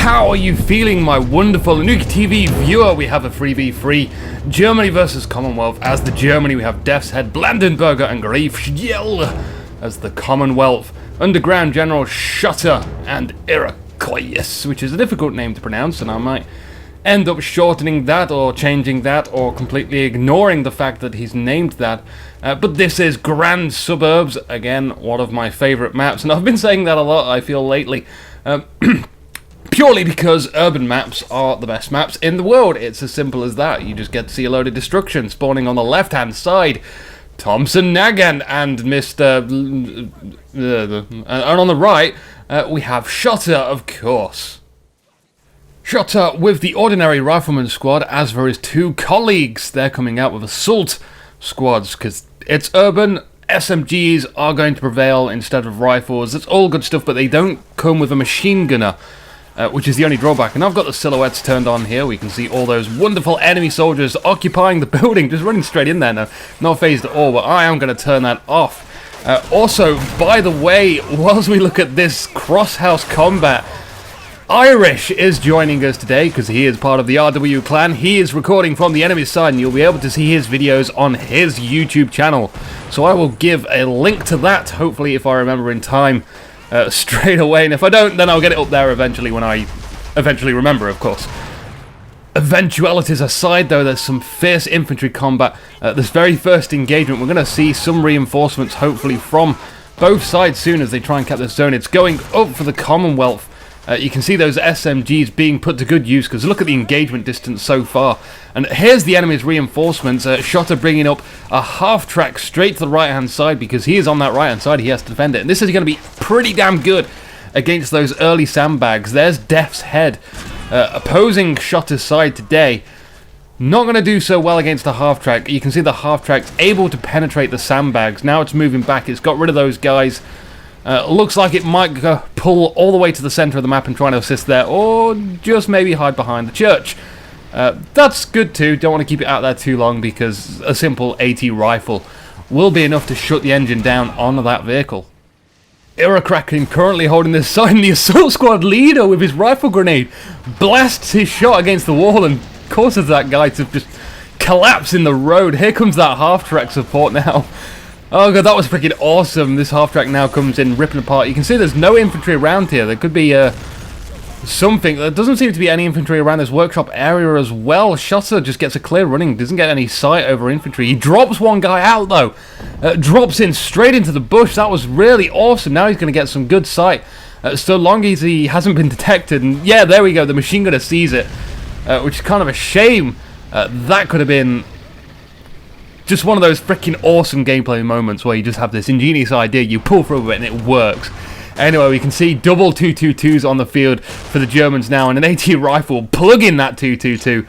How are you feeling, my wonderful Nuke TV viewer? We have a 3v3 Germany versus Commonwealth. As the Germany, we have Deathshead, Blandenburger, and Deathshead as the Commonwealth. Underground General Shutter and Escalation, which is a difficult name to pronounce, and I might end up shortening that or changing that or completely ignoring the fact that he's named that. But this is Grand Suburbs, again, one of my favourite maps, and I've been saying that a lot, I feel, lately. Purely because urban maps are the best maps in the world. It's as simple as that. You just get to see a load of destruction spawning on the left-hand side. Thompson, Nagan, and Mr. And on the right, we have Shutter, of course. Shutter with the ordinary rifleman squad, as for his two colleagues. They're coming out with assault squads, because it's urban. SMGs are going to prevail instead of rifles. It's all good stuff, but they don't come with a machine gunner. Which is the only drawback. And I've got the silhouettes turned on here. We can see all those wonderful enemy soldiers occupying the building, just running straight in there now. Not phased at all, but I am going to turn that off. Also, by the way, whilst we look at this cross-house combat, Irish is joining us today because he is part of the RW clan. He is recording from the enemy side, and you'll be able to see his videos on his YouTube channel. So I will give a link to that, hopefully, if I remember in time. Straight away, and if I don't, then I'll get it up there eventually when I eventually remember, of course. Eventualities aside, though, there's some fierce infantry combat. This very first engagement, we're going to see some reinforcements, hopefully, from both sides soon as they try and cap this zone. It's going up for the Commonwealth. You can see those SMGs being put to good use, because look at the engagement distance so far. And here's the enemy's reinforcements. Shutter bringing up a half-track straight to the right-hand side, because he is on that right-hand side, he has to defend it. And this is going to be pretty damn good against those early sandbags. There's Deathshead opposing Shutter's side today. Not going to do so well against the half-track. You can see the half-track's able to penetrate the sandbags. Now it's moving back, it's got rid of those guys. Looks like it might pull all the way to the centre of the map and try to assist there, or just maybe hide behind the church. That's good too, don't want to keep it out there too long, because a simple AT rifle will be enough to shut the engine down on that vehicle. Iracraken currently holding this side, and the assault squad leader with his rifle grenade blasts his shot against the wall and causes that guy to just collapse in the road. Here comes that half-track support now. Oh god, that was freaking awesome. This half-track now comes in, ripping apart. You can see there's no infantry around here. There could be something. There doesn't seem to be any infantry around this workshop area as well. Shutter just gets a clear running, doesn't get any sight over infantry. He drops one guy out though. Drops in straight into the bush. That was really awesome. Now he's going to get some good sight. So long as he hasn't been detected. And yeah, there we go. The machine gunner sees it, which is kind of a shame. That could have been just one of those freaking awesome gameplay moments where you just have this ingenious idea, you pull through it, and it works. Anyway, we can see double 222s on the field for the Germans now, and an AT rifle plugging that 222.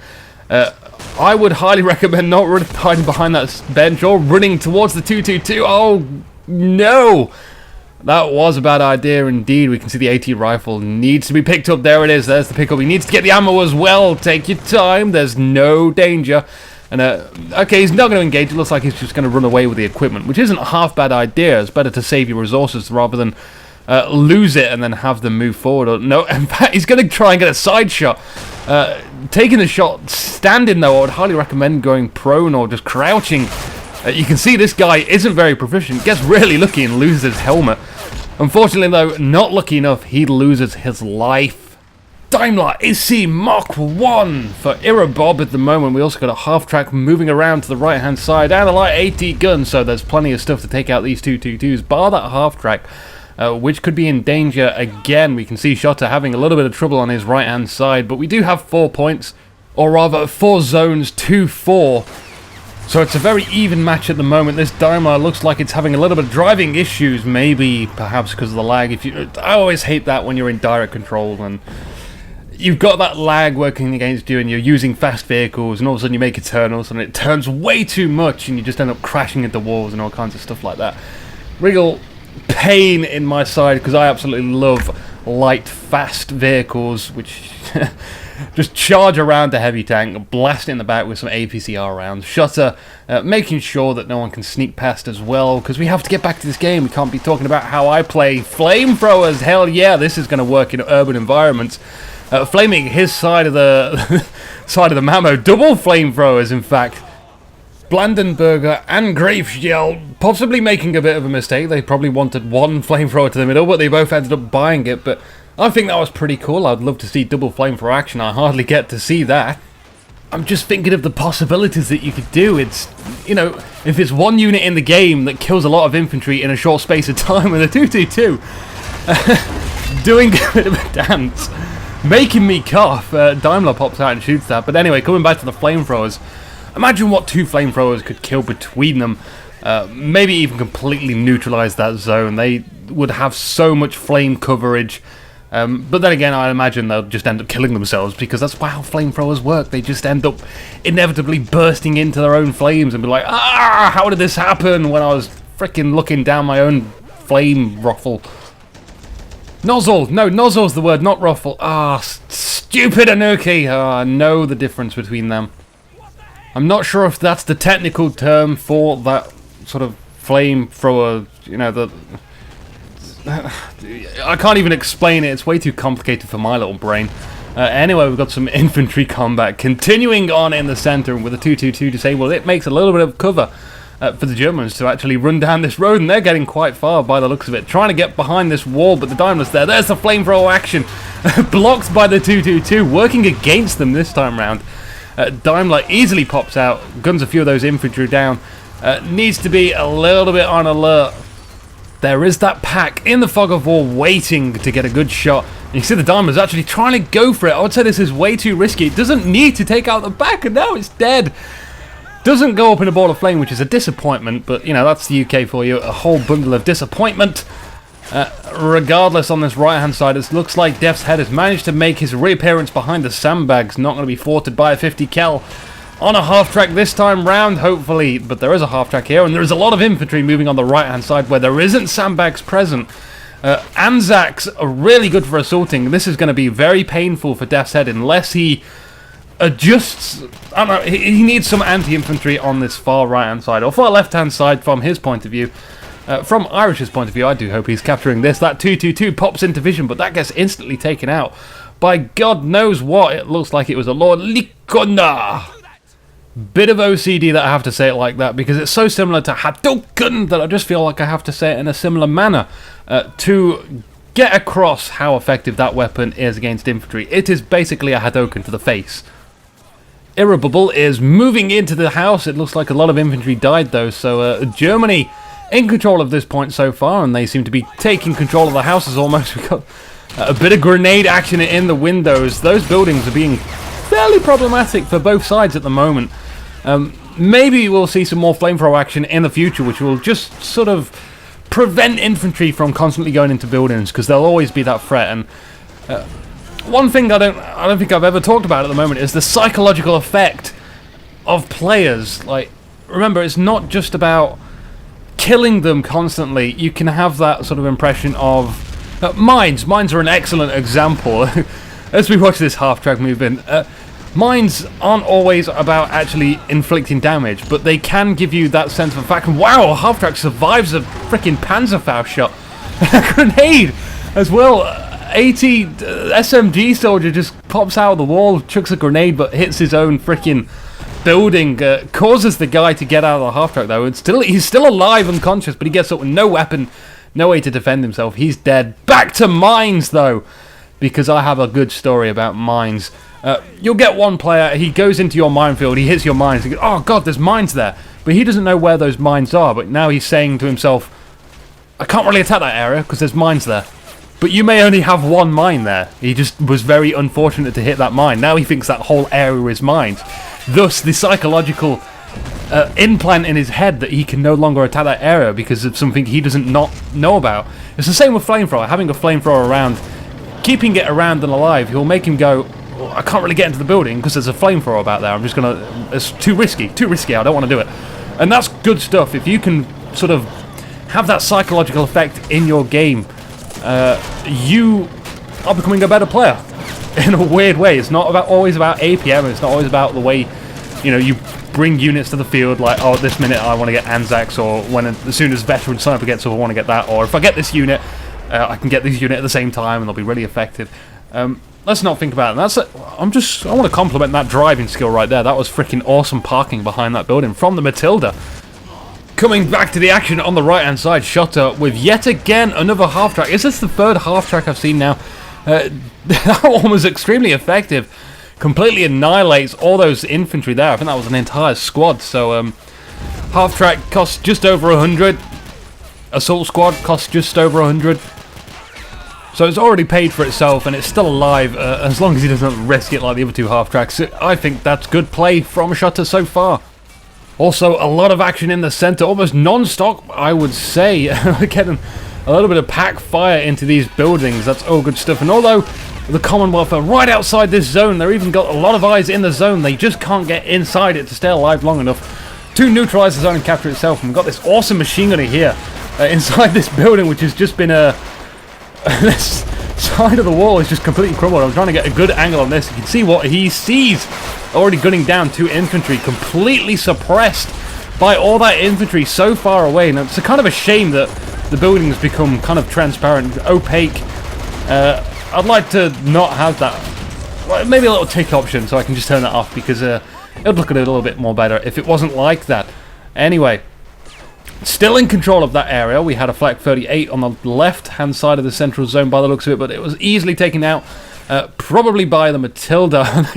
I would highly recommend not hiding behind that bench or running towards the 222. Oh, no! That was a bad idea indeed. We can see the AT rifle needs to be picked up. There it is. There's the pickup. He needs to get the ammo as well. Take your time. There's no danger. And okay, he's not going to engage. It looks like he's just going to run away with the equipment, which isn't a half bad idea. It's better to save your resources rather than lose it and then have them move forward. Or, no, in fact, he's going to try and get a side shot. Taking the shot standing, though, I would highly recommend going prone or just crouching. You can see this guy isn't very proficient. Gets really lucky and loses his helmet. Unfortunately, though, not lucky enough. He loses his life. Daimler IC Mark 1 for Irabob at the moment. We also got a half-track moving around to the right-hand side and a light AT gun, so there's plenty of stuff to take out these 222s, bar that half-track, which could be in danger again. We can see Shutter having a little bit of trouble on his right-hand side, but we do have 4 points, or rather 4 zones, 2-4. So it's a very even match at the moment. This Daimler looks like it's having a little bit of driving issues, maybe perhaps because of the lag. I always hate that when you're in direct control and you've got that lag working against you and you're using fast vehicles and all of a sudden you make a turn and it turns way too much and you just end up crashing into walls and all kinds of stuff like that. Real pain in my side because I absolutely love light, fast vehicles which just charge around the heavy tank, blast it in the back with some APCR rounds. Shutter making sure that no one can sneak past as well, because we have to get back to this game. We can't be talking about how I play flamethrowers. Hell yeah, this is going to work in urban environments. flaming his side of the side of the Mamo. Double flamethrowers, in fact. Blandenburger and Greifswald possibly making a bit of a mistake. They probably wanted one flamethrower to the middle, but they both ended up buying it. But I think that was pretty cool. I'd love to see double flamethrower action. I hardly get to see that. I'm just thinking of the possibilities that you could do. It's, you know, if it's one unit in the game that kills a lot of infantry in a short space of time with a 222, doing a bit of a dance, making me cough. Daimler pops out and shoots that. But anyway, coming back to the flamethrowers, imagine what two flamethrowers could kill between them. Maybe even completely neutralize that zone. They would have so much flame coverage. But then again, I imagine they'll just end up killing themselves, because that's how flamethrowers work. They just end up inevitably bursting into their own flames and be like, ah, how did this happen when I was freaking looking down my own flame ruffle? Nozzle! No, nozzle's the word, not ruffle. Ah, stupid Anuki! I know the difference between them. I'm not sure if that's the technical term for that sort of flamethrower, you know, the... I can't even explain it, it's way too complicated for my little brain. Anyway, we've got some infantry combat continuing on in the centre with a 222 disabled. It makes a little bit of cover for the Germans to actually run down this road, and they're getting quite far by the looks of it, trying to get behind this wall, but the Daimler's there. There's the flamethrower action, blocked by the 222, working against them this time round. Daimler easily pops out, guns a few of those infantry down, needs to be a little bit on alert. There is that pack in the fog of war waiting to get a good shot. And you see the Daimler's actually trying to go for it. I would say this is way too risky. It doesn't need to take out the back, and now it's dead. Doesn't go up in a ball of flame, which is a disappointment, but, you know, that's the UK for you. A whole bundle of disappointment. Regardless, on this right-hand side, it looks like Deathshead has managed to make his reappearance behind the sandbags. Not going to be thwarted by a 50 cal. On a half-track this time round, hopefully, but there is a half-track here, and there is a lot of infantry moving on the right-hand side where there isn't sandbags present. Anzacs are really good for assaulting. This is going to be very painful for Deathshead unless he adjusts... I don't know, he needs some anti-infantry on this far right-hand side, or far left-hand side from his point of view. From Irish's point of view, I do hope he's capturing this. That 222 pops into vision, but that gets instantly taken out by God knows what. It looks like it was a Lord Likona. Bit of OCD that I have to say it like that, because it's so similar to Hadouken that I just feel like I have to say it in a similar manner to get across how effective that weapon is against infantry. It is basically a Hadouken to the face. Irrebubble is moving into the house. It looks like a lot of infantry died though, so Germany in control of this point so far, and they seem to be taking control of the houses almost. We've got a bit of grenade action in the windows. Those buildings are being fairly problematic for both sides at the moment. Maybe we'll see some more flamethrower action in the future, which will just sort of prevent infantry from constantly going into buildings, because there'll always be that threat. And one thing I don't think I've ever talked about at the moment is the psychological effect of players. Like, remember, it's not just about killing them constantly. You can have that sort of impression of mines. Mines are an excellent example. As we watch this half-track movement, mines aren't always about actually inflicting damage, but they can give you that sense of fact. Wow, a half-track survives a freaking Panzerfaust shot. A grenade as well. 80 SMG soldier just pops out of the wall, chucks a grenade, but hits his own freaking building. Causes the guy to get out of the half-track though. He's still alive, unconscious, but he gets up with no weapon, no way to defend himself. He's dead. Back to mines though, because I have a good story about mines. You'll get one player, he goes into your minefield, he hits your mines, he goes, oh god, there's mines there. But he doesn't know where those mines are, but now he's saying to himself, I can't really attack that area because there's mines there. But you may only have one mine there. He just was very unfortunate to hit that mine. Now he thinks that whole area is mined. Thus, the psychological implant in his head that he can no longer attack that area because of something he doesn't not know about. It's the same with flamethrower. Having a flamethrower around, keeping it around and alive, he'll make him go, oh, I can't really get into the building because there's a flamethrower about there. I'm just going to... It's too risky, I don't want to do it. And that's good stuff. If you can sort of have that psychological effect in your game, you are becoming a better player in a weird way. It's not always about APM. It's not always about the way, you know, you bring units to the field like, oh, at this minute I want to get Anzacs, or as soon as veteran sniper gets up I want to get that, or if I get this unit I can get this unit at the same time and they'll be really effective. let's not think about it. I want to compliment that driving skill right there. That was freaking awesome parking behind that building from the Matilda. Coming back to the action on the right-hand side, Shotter with yet again another half-track. Is this the third half-track I've seen now? That one was extremely effective. Completely annihilates all those infantry there. I think that was an entire squad. So, half-track costs just over 100. Assault squad costs just over 100. So it's already paid for itself, and it's still alive as long as he doesn't risk it like the other two half-tracks. I think that's good play from Shotter so far. Also, a lot of action in the center, almost non-stop, I would say. Getting a little bit of pack fire into these buildings. That's all good stuff. And although the Commonwealth are right outside this zone, they've even got a lot of eyes in the zone. They just can't get inside it to stay alive long enough to neutralize the zone and capture itself. And we've got this awesome machine gunner here inside this building, which has just been this side of the wall is just completely crumbled. I'm trying to get a good angle on this. You can see what he sees. Already gunning down 2 infantry, completely suppressed by all that infantry so far away. Now, it's a kind of a shame that the buildings become kind of transparent, opaque. I'd like to not have that. Well, maybe a little tick option so I can just turn that off, because it would look a little bit more better if it wasn't like that. Anyway, still in control of that area. We had a Flak 38 on the left-hand side of the central zone by the looks of it, but it was easily taken out. Probably by the Matilda.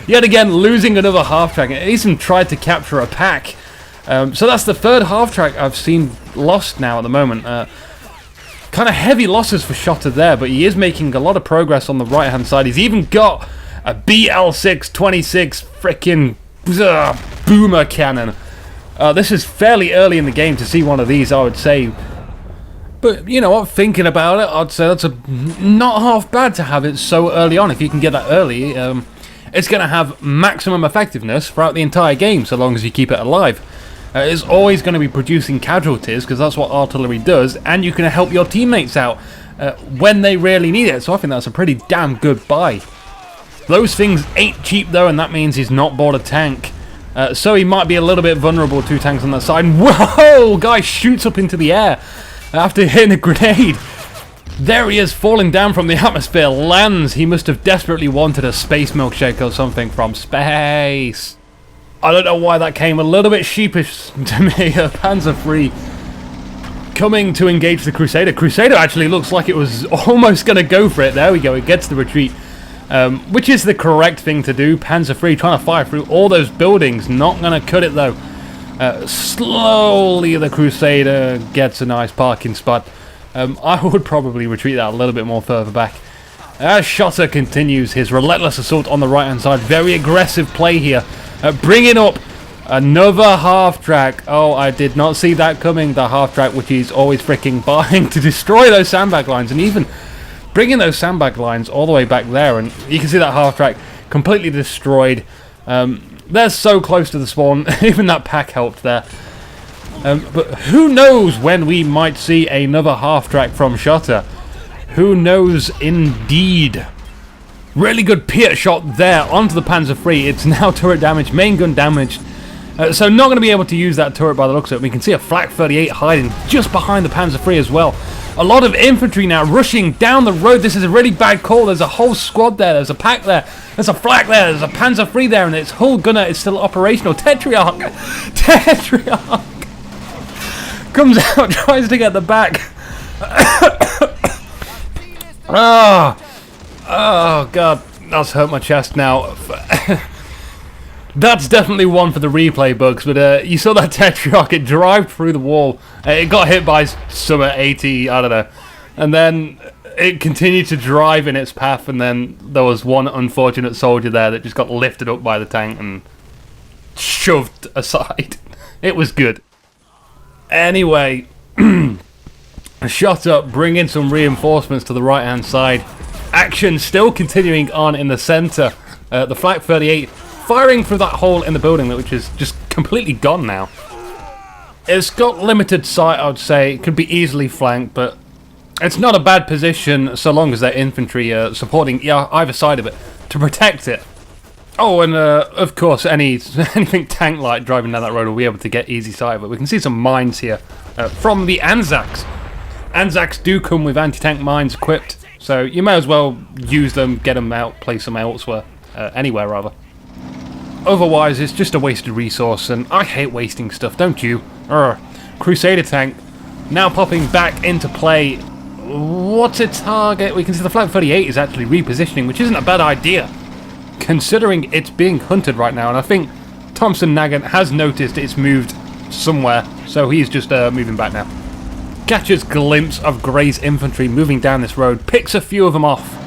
Yet again, losing another half-track. It even tried to capture a pack. So that's the third half-track I've seen lost now at the moment. Kind of heavy losses for Shotter there, but he is making a lot of progress on the right-hand side. He's even got a BL626 frickin' boomer cannon. This is fairly early in the game to see one of these, I would say. But, you know what, thinking about it, I'd say that's not half bad to have it so early on. If you can get that early, it's going to have maximum effectiveness throughout the entire game, so long as you keep it alive. It's always going to be producing casualties, because that's what artillery does, and you can help your teammates out when they really need it. So I think that's a pretty damn good buy. Those things ain't cheap, though, and that means he's not bought a tank. So he might be a little bit vulnerable to tanks on that side. Whoa! Guy shoots up into the air after hitting a grenade. There he is, falling down from the atmosphere, lands. He must have desperately wanted a space milkshake or something from space. I don't know why that came a little bit sheepish to me. Panzer III coming to engage the Crusader. Crusader actually looks like it was almost going to go for it. There we go, it gets the retreat. Which is the correct thing to do. Panzer III trying to fire through all those buildings. Not going to cut it though. Slowly the Crusader gets a nice parking spot. I would probably retreat that a little bit more further back. As Shotter continues his relentless assault on the right hand side. Very aggressive play here. Bringing up another half-track. Oh, I did not see that coming. The half-track which he's always freaking buying to destroy those sandbag lines. And even bringing those sandbag lines all the way back there. And you can see that half-track completely destroyed. They're so close to the spawn. Even that pack helped there. But who knows when we might see another half-track from Shotter. Who knows indeed. Really good Piet shot there onto the Panzer III. It's now turret damage, main gun damaged. So not going to be able to use that turret by the looks of it. We can see a Flak 38 hiding just behind the Panzer III as well. A lot of infantry now rushing down the road. This is a really bad call. There's a whole squad there. There's a pack there. There's a Flak there. There's a Panzer III there. And its hull gunner is still operational. Tetriarch. Tetriarch comes out, tries to get the back. Oh, God. That's hurt my chest now. That's definitely one for the replay bugs, but you saw that Tetriarch, it drived through the wall. It got hit by some 80, I don't know. And then it continued to drive in its path, and then there was one unfortunate soldier there that just got lifted up by the tank and shoved aside. It was good. Anyway, shot up, bringing some reinforcements to the right-hand side. Action still continuing on in the centre. The Flak 38 firing through that hole in the building, which is just completely gone now. It's got limited sight, I would say. It could be easily flanked, but it's not a bad position so long as their infantry supporting either side of it to protect it. Oh, and of course, anything tank-like driving down that road will be able to get easy sight of it. We can see some mines here from the Anzacs. Anzacs do come with anti-tank mines equipped. So you may as well use them, get them out, place them elsewhere. Anywhere, rather. Otherwise, it's just a wasted resource, and I hate wasting stuff, don't you? Crusader tank now popping back into play. What's its target? We can see the Flak 38 is actually repositioning, which isn't a bad idea, considering it's being hunted right now, and I think Thompson Nagant has noticed it's moved somewhere, so he's just moving back now. Catches glimpse of Grey's infantry moving down this road, picks a few of them off.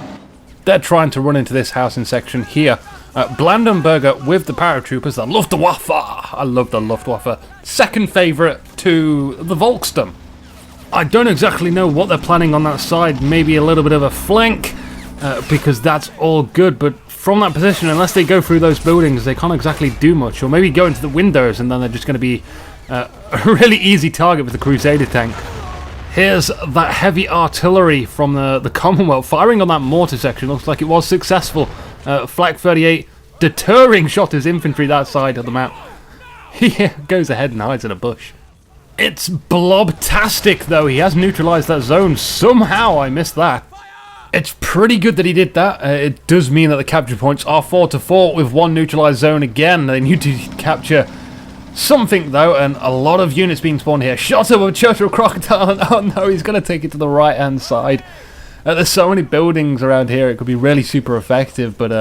They're trying to run into this housing section here. Blandenburger with the paratroopers, the Luftwaffe. I love the Luftwaffe. Second favourite to the Volksturm. I don't exactly know what they're planning on that side. Maybe a little bit of a flank, because that's all good. But from that position, unless they go through those buildings, they can't exactly do much. Or maybe go into the windows, and then they're just going to be a really easy target with the Crusader tank. Here's that heavy artillery from the Commonwealth firing on that mortar section. Looks like it was successful. Flak 38 deterring shot his infantry that side of the map. He goes ahead and hides in a bush. It's blobtastic though. He has neutralized that zone. Somehow I missed that. It's pretty good that he did that. It does mean that the capture points are 4-4 with one neutralized zone again. They need to capture something though, and a lot of units being spawned here. Shot of a Churchill Crocodile, and oh no, he's going to take it to the right hand side. There's so many buildings around here, it could be really super effective, but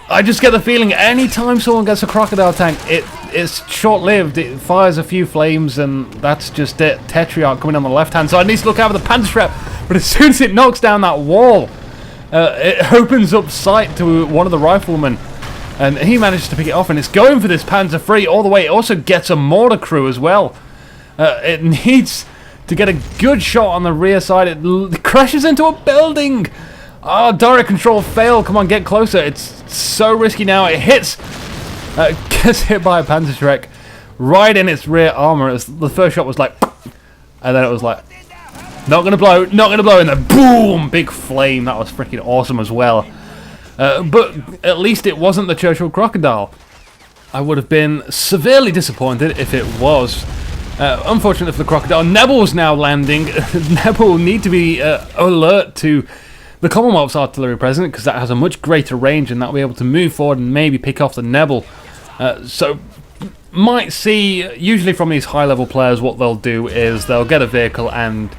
I just get the feeling anytime someone gets a crocodile tank, it's short-lived. It fires a few flames, and that's just it. Tetriarch coming on the left-hand side needs to look out for the Panzerschreb, but as soon as it knocks down that wall, it opens up sight to one of the riflemen, and he manages to pick it off, and it's going for this Panzer III all the way. It also gets a mortar crew as well. It needs to get a good shot on the rear side. It crashes into a building. Oh, direct control fail. Come on, get closer. It's so risky now. It hits. Gets hit by a Panzerschreck right in its rear armor. The first shot was like, and then it was like, not gonna blow, not gonna blow, and then boom, big flame. That was freaking awesome as well. But at least it wasn't the Churchill Crocodile. I would have been severely disappointed if it was. Unfortunately for the Crocodile, Nebel's now landing. Nebel will need to be alert to the Commonwealth's artillery present, because that has a much greater range, and that'll be able to move forward and maybe pick off the Nebel. So might see, usually from these high level players, what they'll do is they'll get a vehicle and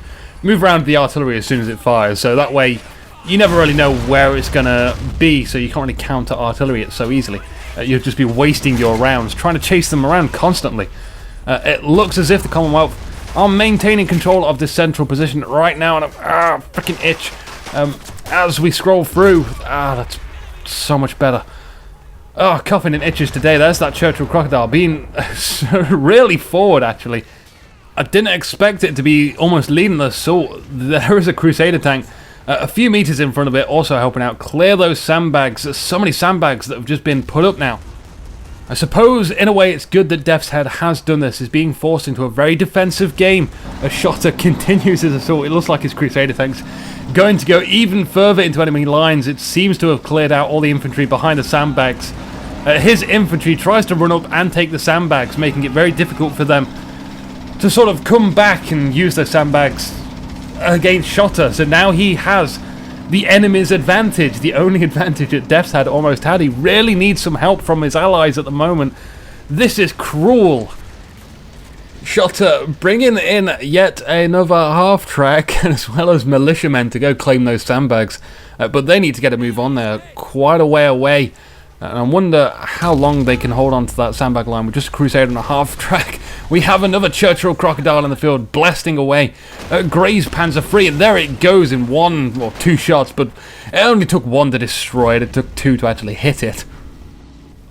move around the artillery as soon as it fires, so that way you never really know where it's going to be, so you can't really counter artillery it so easily. You'll just be wasting your rounds trying to chase them around constantly. It looks as if the Commonwealth are maintaining control of this central position right now, and freaking itch. As we scroll through, that's so much better. Oh, coughing and itches today. There's that Churchill Crocodile being really forward, actually. I didn't expect it to be almost leading the assault. There is a Crusader tank a few meters in front of it, also helping out clear those sandbags. There's so many sandbags that have just been put up now. I suppose, in a way, it's good that Deathshead has done this. Is being forced into a very defensive game. A Shotter continues his assault. It looks like his Crusader tank's going to go even further into enemy lines. It seems to have cleared out all the infantry behind the sandbags. His infantry tries to run up and take the sandbags, making it very difficult for them to sort of come back and use their sandbags against Shotter. So now he has the enemy's advantage, the only advantage that Deathshead almost had. He really needs some help from his allies at the moment. This is cruel. Shotter bringing in yet another half-track, as well as militiamen to go claim those sandbags. But they need to get a move on. They're quite a way away. And I wonder how long they can hold on to that sandbag line with just a Crusader and a half-track. We have another Churchill Crocodile in the field, blasting away. Grey's Panzer III, and there it goes in one or two shots, but it only took one to destroy it. It took two to actually hit it.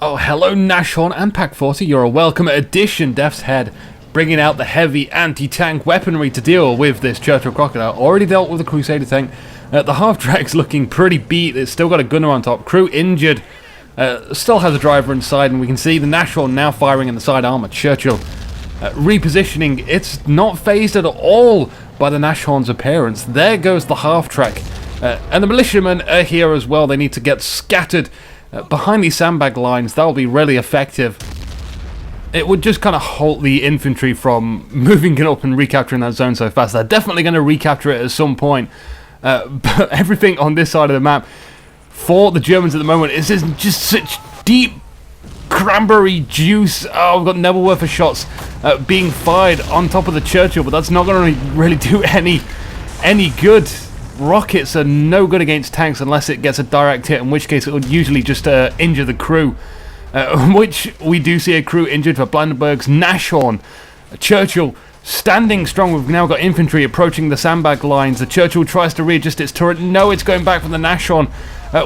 Oh, hello Nashorn and Pack 40. You're a welcome addition, Deathshead. Bringing out the heavy anti-tank weaponry to deal with this Churchill Crocodile. Already dealt with the Crusader tank. The half-track's looking pretty beat. It's still got a gunner on top. Crew injured. Still has a driver inside, and we can see the Nashorn now firing in the side armor. Churchill repositioning. It's not phased at all by the Nashorn's appearance. There goes the half-track. And the militiamen are here as well. They need to get scattered behind these sandbag lines. That will be really effective. It would just kind of halt the infantry from moving it up and recapturing that zone so fast. They're definitely going to recapture it at some point. But everything on this side of the map for the Germans at the moment is just such deep cranberry juice. Oh, we've got Nebelwerfer shots being fired on top of the Churchill, but that's not going to really do any good. Rockets are no good against tanks unless it gets a direct hit, in which case it would usually just injure the crew. Which we do see a crew injured for Blandenburg's Nashorn. Churchill standing strong. We've now got infantry approaching the sandbag lines. The Churchill tries to readjust its turret. No, it's going back from the Nashorn,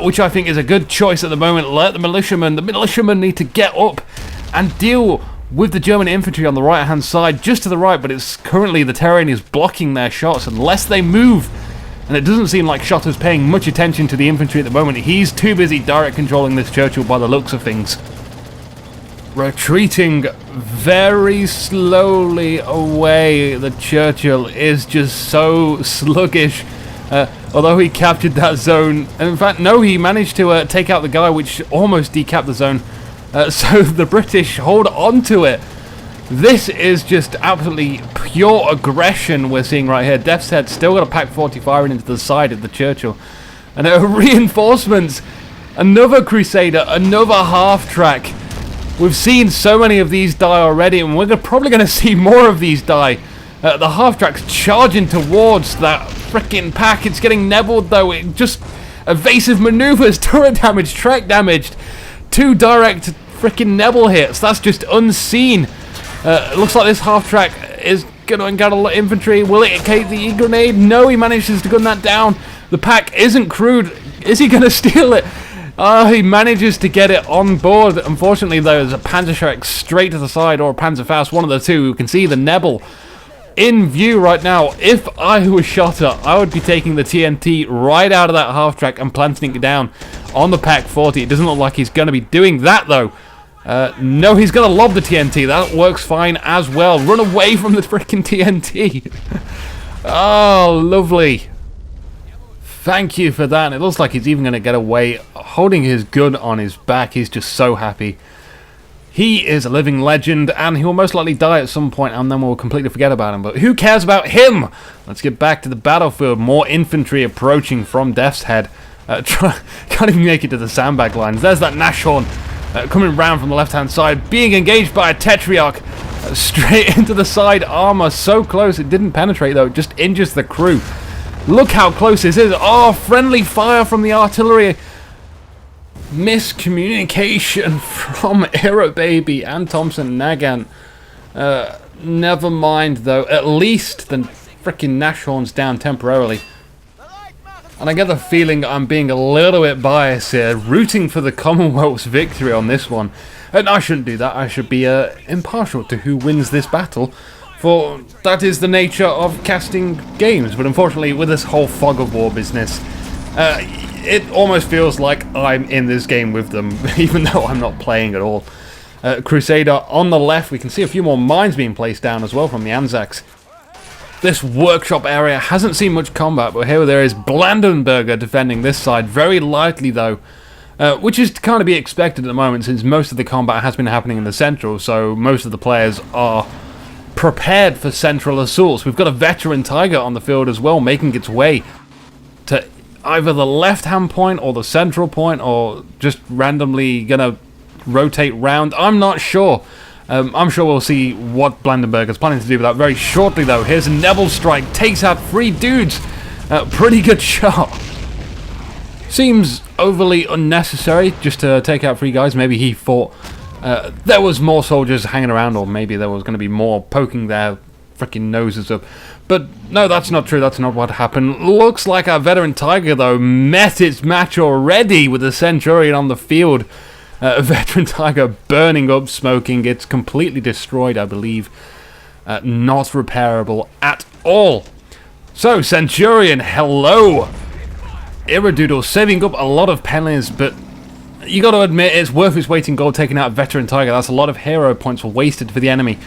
which I think is a good choice at the moment. Let the militiamen need to get up and deal with the German infantry on the right hand side, just to the right, but it's currently the terrain is blocking their shots unless they move. And it doesn't seem like Schotter's paying much attention to the infantry at the moment. He's too busy direct controlling this Churchill by the looks of things. Retreating very slowly away. The Churchill is just so sluggish. Although he captured that zone. And in fact, no, he managed to take out the guy which almost decapped the zone. So the British hold on to it. This is just absolutely pure aggression we're seeing right here. Deathshead still got a Pack 40 firing into the side of the Churchill. And reinforcements. Another Crusader, another half-track. We've seen so many of these die already, and we're probably going to see more of these die. The half-track's charging towards that frickin' pack. It's getting nebbled, though. It just evasive maneuvers, turret damage, track damaged. 2 direct frickin' nebble hits. That's just unseen. It looks like this half-track is going to encounter a lot of infantry. Will it hit the E-grenade? No, he manages to gun that down. The pack isn't crewed. Is he going to steal it? He manages to get it on board. Unfortunately, though, there's a Panzerschreck straight to the side, or a Panzerfaust, one of the two. You can see the Nebel in view right now. If I was Schotter, I would be taking the TNT right out of that half-track and planting it down on the Pack 40. It doesn't look like he's going to be doing that, though. No, he's going to lob the TNT. That works fine as well. Run away from the freaking TNT. Oh, lovely. Thank you for that. And it looks like he's even going to get away holding his gun on his back. He's just so happy. He is a living legend, and he will most likely die at some point, and then we'll completely forget about him. But who cares about him? Let's get back to the battlefield. More infantry approaching from Death's Head. Can't even make it to the sandbag lines. There's that Nashorn coming round from the left-hand side, being engaged by a Tetrarch straight into the side armor. So close, it didn't penetrate, though. It just injures the crew. Look how close this is. Oh, friendly fire from the artillery. Miscommunication from Era Baby and Thompson Nagant. Never mind, though. At least the frickin' Nashorn's down temporarily. And I get the feeling I'm being a little bit biased here, rooting for the Commonwealth's victory on this one. And I shouldn't do that. I should be impartial to who wins this battle. For that is the nature of casting games. But unfortunately, with this whole fog of war business, it almost feels like I'm in this game with them, even though I'm not playing at all. Crusader on the left. We can see a few more mines being placed down as well from the Anzacs. This workshop area hasn't seen much combat, but here there is Blandenburger defending this side, very lightly though, which is to kind of be expected at the moment since most of the combat has been happening in the central, so most of the players are prepared for central assaults. We've got a veteran Tiger on the field as well, making its way to either the left-hand point or the central point, or just randomly gonna rotate round. I'm not sure. I'm sure we'll see what Blandenburger's planning to do with that very shortly, though. Here's a Nebel strike, takes out 3 dudes. Pretty good shot. Seems overly unnecessary just to take out 3 guys. Maybe he thought there was more soldiers hanging around, or maybe there was going to be more poking their freaking noses up. But no, that's not true. That's not what happened. Looks like our veteran Tiger, though, met its match already with the Centurion on the field. Veteran Tiger burning up, smoking. It's completely destroyed, I believe. Not repairable at all. So, Centurion, hello. Iradoodle saving up a lot of pennies, but you got to admit it's worth its weight in gold taking out Veteran Tiger. That's a lot of hero points wasted for the enemy.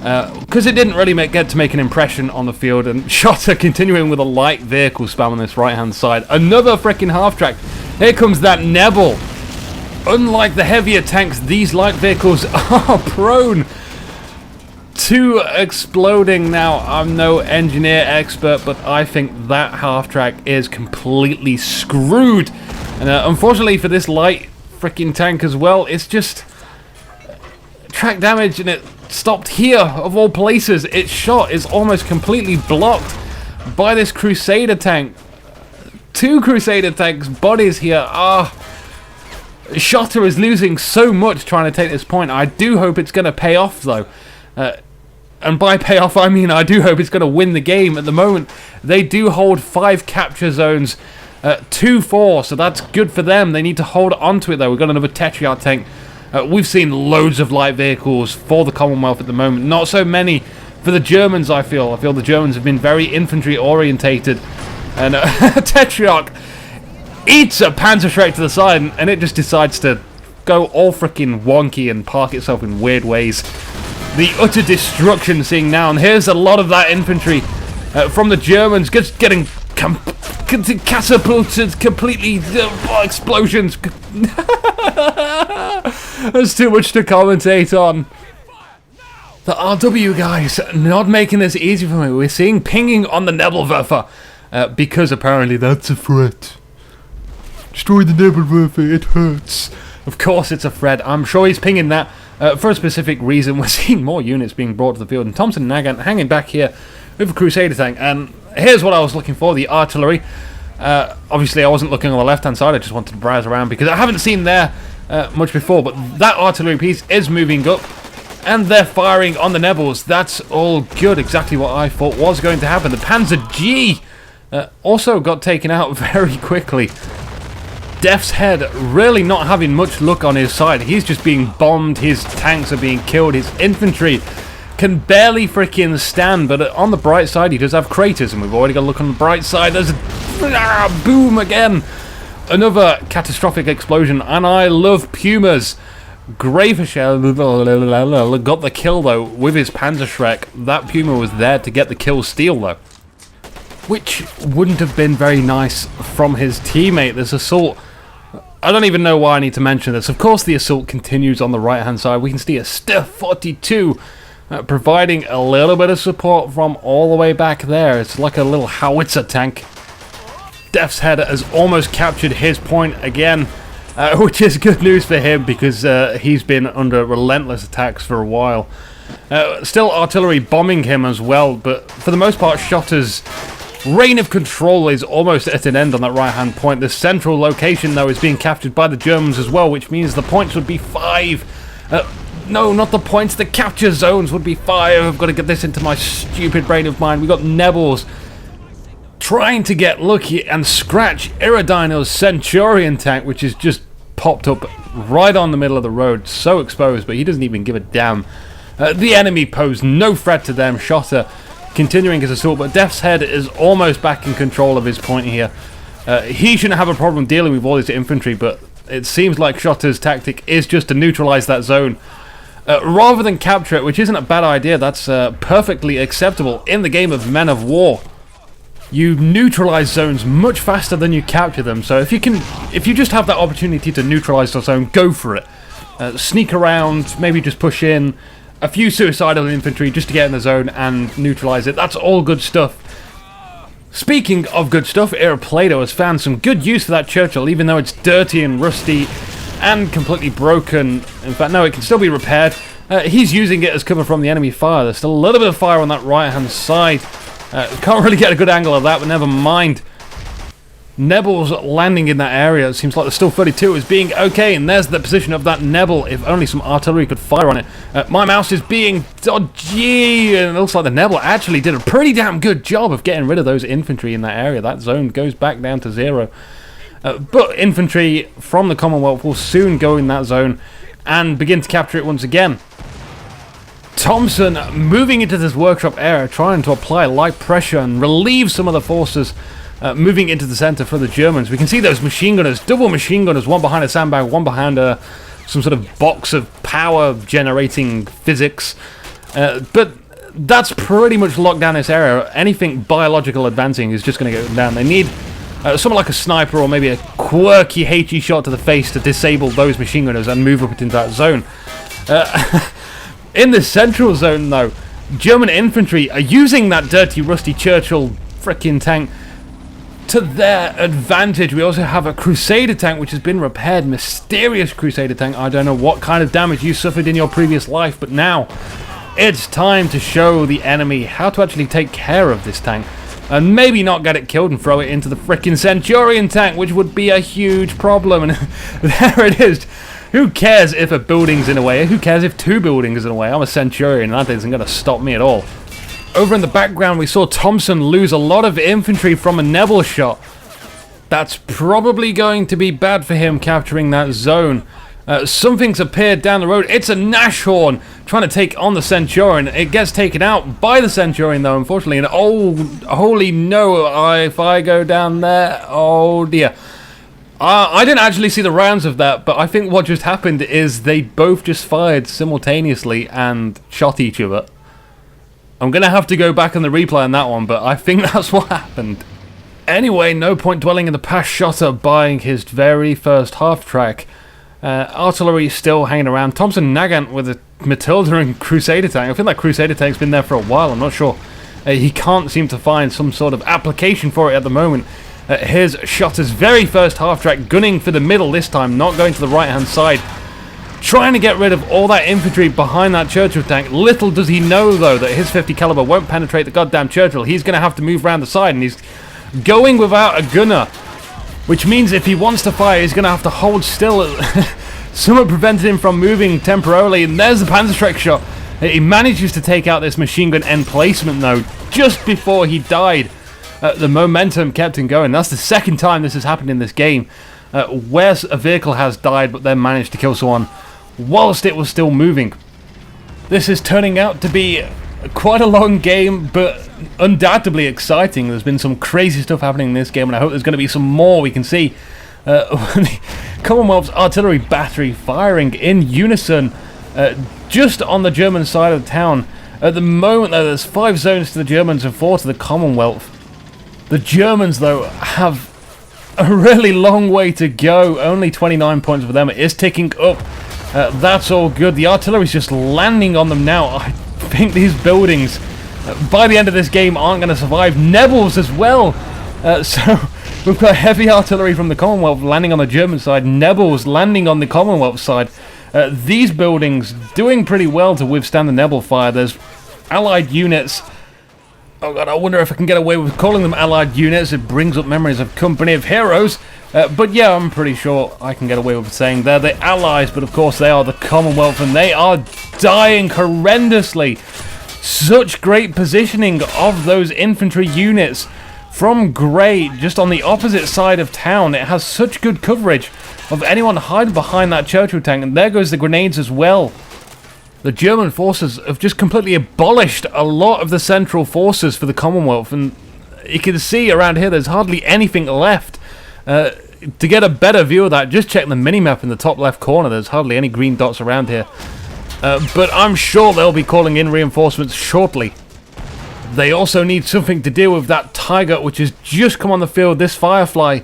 Because it didn't really get to make an impression on the field. And Schotter continuing with a light vehicle spam on this right-hand side. Another freaking half-track. Here comes that Nebel. Unlike the heavier tanks, these light vehicles are prone Two exploding now. I'm no engineer expert, but I think that half-track is completely screwed. And unfortunately for this light freaking tank as well, it's just track damage, and it stopped here, of all places. Its shot is almost completely blocked by this Crusader tank. Two Crusader tanks' bodies here. Shotter is losing so much trying to take this point. I do hope it's going to pay off, though. And by pay off, I mean I do hope it's going to win the game. At the moment, they do hold 5 capture zones, 2-4, so that's good for them. They need to hold onto it, though. We've got another Tetriarch tank. We've seen loads of light vehicles for the Commonwealth at the moment. Not so many for the Germans, I feel. I feel the Germans have been very infantry-orientated. And Tetriarch eats a Panzerschreck to the side, and it just decides to go all freaking wonky and park itself in weird ways. The utter destruction seeing now, and here's a lot of that infantry from the Germans just getting catapulted completely. Explosions. There's too much to commentate on. The RW guys not making this easy for me. We're seeing pinging on the Nebelwerfer because apparently that's a threat. Destroy the Nebelwerfer, it hurts. Of course it's a threat. I'm sure he's pinging that for a specific reason. We're seeing more units being brought to the field, and Thompson and Nagant hanging back here with a Crusader tank. And here's what I was looking for, the artillery. Obviously I wasn't looking on the left hand side, I just wanted to browse around because I haven't seen there much before, but that artillery piece is moving up and they're firing on the Nebels. That's all good, exactly what I thought was going to happen. The Panzer G also got taken out very quickly. Deathshead really not having much luck on his side. He's just being bombed, his tanks are being killed, his infantry can barely freaking stand, but on the bright side he does have craters, and we've already got to look on the bright side. There's a boom again, another catastrophic explosion, and I love Pumas. Graveshell got the kill though with his Panzerschreck. That Puma was there to get the kill steal though, which wouldn't have been very nice from his teammate. This assault, I don't even know why I need to mention this. Of course the assault continues on the right hand side. We can see a Stiff 42 providing a little bit of support from all the way back there. It's like a little howitzer tank. Deathshead has almost captured his point again, which is good news for him because he's been under relentless attacks for a while. Still artillery bombing him as well, but for the most part Shotter's reign of control is almost at an end on that right hand point. The central location though is being captured by the Germans as well, which means the points would be 5. No, not the points, the capture zones would be 5. I've got to get this into my stupid brain of mine. We've got Nebels trying to get lucky and scratch Iridino's Centurion tank, which is just popped up right on the middle of the road, so exposed, but he doesn't even give a damn. The enemy pose no threat to them. Shotter continuing his assault, but Deathshead is almost back in control of his point here. He shouldn't have a problem dealing with all his infantry, but it seems like Shotter's tactic is just to neutralize that zone rather than capture it, which isn't a bad idea. That's perfectly acceptable in the game of Men of War. You neutralize zones much faster than you capture them, so if you just have that opportunity to neutralize the zone, go for it. Sneak around, maybe just push in a few suicidal infantry just to get in the zone and neutralize it. That's all good stuff. Speaking of good stuff, Plato has found some good use for that Churchill, even though it's dirty and rusty and completely broken. In fact, no, it can still be repaired. He's using it as cover from the enemy fire. There's still a little bit of fire on that right-hand side. Can't really get a good angle of that, but never mind. Nebel's landing in that area. It seems like the Still 32 is being okay, and there's the position of that Nebel. If only some artillery could fire on it. My mouse is being dodgy, and it looks like the Nebel actually did a pretty damn good job of getting rid of those infantry in that area. That zone goes back down to 0. But infantry from the Commonwealth will soon go in that zone and begin to capture it once again. Thompson moving into this workshop area, trying to apply light pressure and relieve some of the forces moving into the center for the Germans. We can see those machine gunners, double machine gunners, one behind a sandbag, one behind some sort of box of power generating physics. But that's pretty much locked down this area. Anything biological advancing is just going to go down. They need someone like a sniper or maybe a quirky HE shot to the face to disable those machine gunners and move up into that zone. In the central zone though, German infantry are using that dirty, rusty Churchill frickin' tank to their advantage. We also have a Crusader tank which has been repaired. Mysterious Crusader tank. I don't know what kind of damage you suffered in your previous life, but now it's time to show the enemy how to actually take care of this tank. And maybe not get it killed and throw it into the frickin' Centurion tank, which would be a huge problem. And there it is. Who cares if a building's in a way? Who cares if 2 buildings in a way? I'm a Centurion, and that isn't going to stop me at all. Over in the background, we saw Thompson lose a lot of infantry from a Nebel shot. That's probably going to be bad for him capturing that zone. Something's appeared down the road. It's a Nashorn trying to take on the Centurion. It gets taken out by the Centurion, though, unfortunately. And oh, holy no, if I go down there, oh dear. I didn't actually see the rounds of that, but I think what just happened is they both just fired simultaneously and shot each other. I'm going to have to go back on the replay on that one, but I think that's what happened. Anyway, no point dwelling in the past. Shotter buying his very first half-track. Artillery still hanging around. Thompson Nagant with a Matilda and Crusader tank. I feel like Crusader tank's been there for a while. I'm not sure. He can't seem to find some sort of application for it at the moment. Here's Shotter's very first half-track, gunning for the middle this time, not going to the right-hand side. Trying to get rid of all that infantry behind that Churchill tank. Little does he know, though, that his 50 caliber won't penetrate the goddamn Churchill. He's going to have to move around the side, and he's going without a gunner. Which means if he wants to fire, he's going to have to hold still. Someone prevented him from moving temporarily, and there's the Panzerschreck shot. He manages to take out this machine gun emplacement, though, just before he died. The momentum kept him going. That's the second time this has happened in this game, where a vehicle has died but then managed to kill someone whilst it was still moving. This is turning out to be quite a long game, but undoubtedly exciting. There's been some crazy stuff happening in this game, and I hope there's going to be some more we can see. The Commonwealth's artillery battery firing in unison just on the German side of the town. At the moment, though, there's 5 zones to the Germans and 4 to the Commonwealth. The Germans, though, have a really long way to go. Only 29 points for them. It is ticking up. That's all good. The artillery's just landing on them now. I think these buildings, by the end of this game, aren't going to survive. Nebels as well. So we've got heavy artillery from the Commonwealth landing on the German side. Nebels landing on the Commonwealth side. These buildings doing pretty well to withstand the Nebel fire. There's Allied units. Oh god, I wonder if I can get away with calling them Allied units. It brings up memories of Company of Heroes. But yeah, I'm pretty sure I can get away with saying they're the Allies, but of course they are the Commonwealth, and they are dying horrendously. Such great positioning of those infantry units from Grey, just on the opposite side of town. It has such good coverage of anyone hiding behind that Churchill tank, and there goes the grenades as well. The German forces have just completely abolished a lot of the central forces for the Commonwealth, and you can see around here there's hardly anything left. To get a better view of that, just check the minimap in the top left corner. There's hardly any green dots around here. But I'm sure they'll be calling in reinforcements shortly. They also need something to deal with that Tiger, which has just come on the field. This Firefly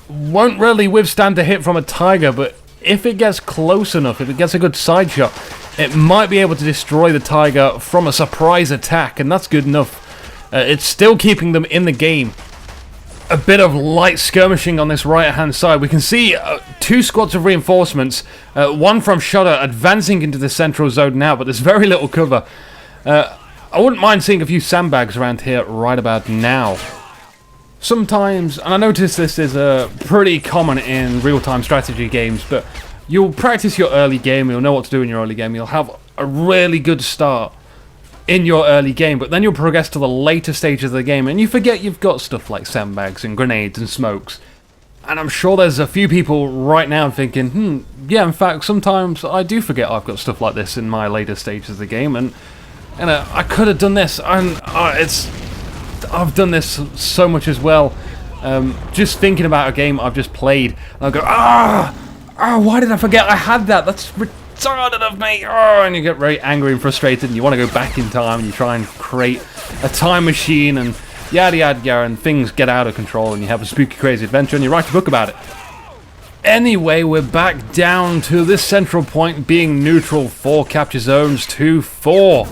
won't really withstand a hit from a Tiger, but if it gets close enough, if it gets a good side shot, it might be able to destroy the Tiger from a surprise attack, and that's good enough. It's still keeping them in the game. A bit of light skirmishing on this right-hand side. We can see 2 squads of reinforcements, one from Shutter advancing into the central zone now, but there's very little cover. I wouldn't mind seeing a few sandbags around here right about now. Sometimes, and I notice this is pretty common in real-time strategy games, but you'll practice your early game, you'll know what to do in your early game, you'll have a really good start in your early game, but then you'll progress to the later stages of the game and you forget you've got stuff like sandbags and grenades and smokes. And I'm sure there's a few people right now thinking, yeah, in fact, sometimes I do forget I've got stuff like this in my later stages of the game, and I could have done this, and I've done this so much as well. Just thinking about a game I've just played, I'll go, why did I forget I had that? That's retarded of me. And you get very angry and frustrated, and you want to go back in time, and you try and create a time machine, and yada yada yada, and things get out of control, and you have a spooky crazy adventure, and you write a book about it. Anyway, we're back down to this central point being neutral. 4 capture zones to 4.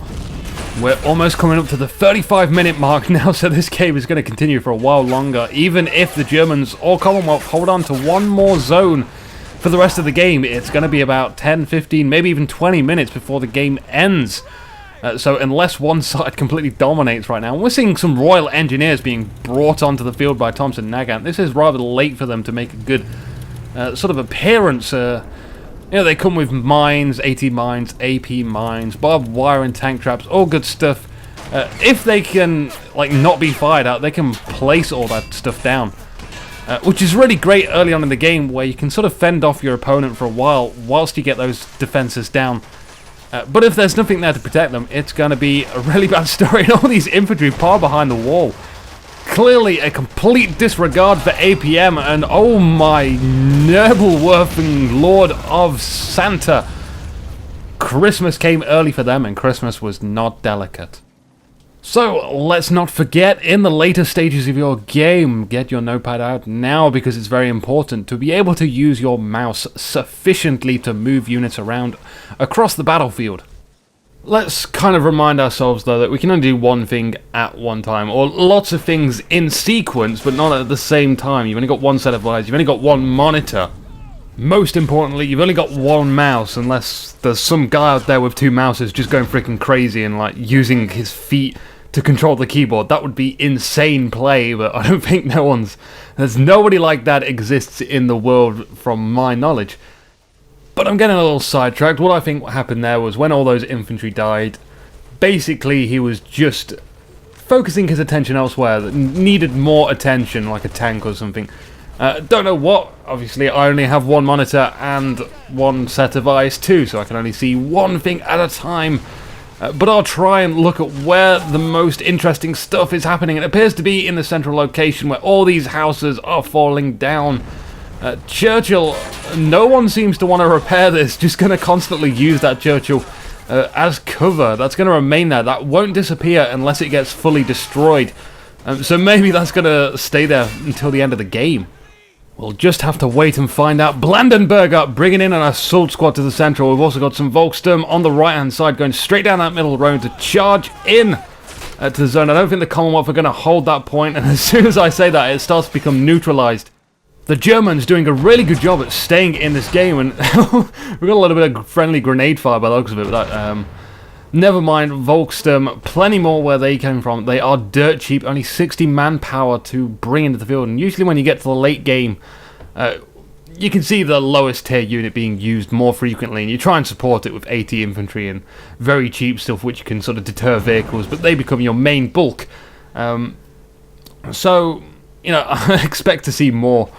We're almost coming up to the 35-minute mark now, so this game is going to continue for a while longer. Even if the Germans or Commonwealth hold on to one more zone for the rest of the game, it's going to be about 10, 15, maybe even 20 minutes before the game ends. So unless one side completely dominates right now, and we're seeing some Royal Engineers being brought onto the field by Thompson Nagant. This is rather late for them to make a good sort of appearance. You know, they come with mines, AT mines, AP mines, barbed wire and tank traps, all good stuff. If they can, like, not be fired at, they can place all that stuff down. Which is really great early on in the game, where you can sort of fend off your opponent for a while, whilst you get those defenses down. But if there's nothing there to protect them, it's going to be a really bad story. And all these infantry par behind the wall. Clearly a complete disregard for APM, and oh my Nebelwerfing Lord of Santa. Christmas came early for them, and Christmas was not delicate. So, let's not forget, in the later stages of your game, get your notepad out now, because it's very important to be able to use your mouse sufficiently to move units around across the battlefield. Let's kind of remind ourselves, though, that we can only do one thing at one time, or lots of things in sequence, but not at the same time. You've only got one set of eyes, you've only got one monitor. Most importantly, you've only got one mouse, unless there's some guy out there with two mouses just going freaking crazy and, like, using his feet to control the keyboard. That would be insane play, but I don't think there's nobody like that exists in the world from my knowledge. But I'm getting a little sidetracked. What I think happened there was when all those infantry died, basically he was just focusing his attention elsewhere that needed more attention, like a tank or something. Don't know what. Obviously, I only have one monitor and one set of eyes too, so I can only see one thing at a time. But I'll try and look at where the most interesting stuff is happening. It appears to be in the central location where all these houses are falling down. Churchill, no one seems to want to repair this, just going to constantly use that Churchill as cover. That's going to remain there. That won't disappear unless it gets fully destroyed. So maybe that's going to stay there until the end of the game. We'll just have to wait and find out. Blandenburger bringing in an assault squad to the central. We've also got some Volkssturm on the right-hand side going straight down that middle road to charge in to the zone. I don't think the Commonwealth are going to hold that point, and as soon as I say that, it starts to become neutralized. The Germans doing a really good job at staying in this game, and we've got a little bit of friendly grenade fire by the looks of it. But never mind, Volkssturm, plenty more where they came from. They are dirt cheap, only 60 manpower to bring into the field, and usually when you get to the late game, you can see the lowest tier unit being used more frequently, and you try and support it with AT infantry and very cheap stuff which can sort of deter vehicles, but they become your main bulk. So, you know, I expect to see more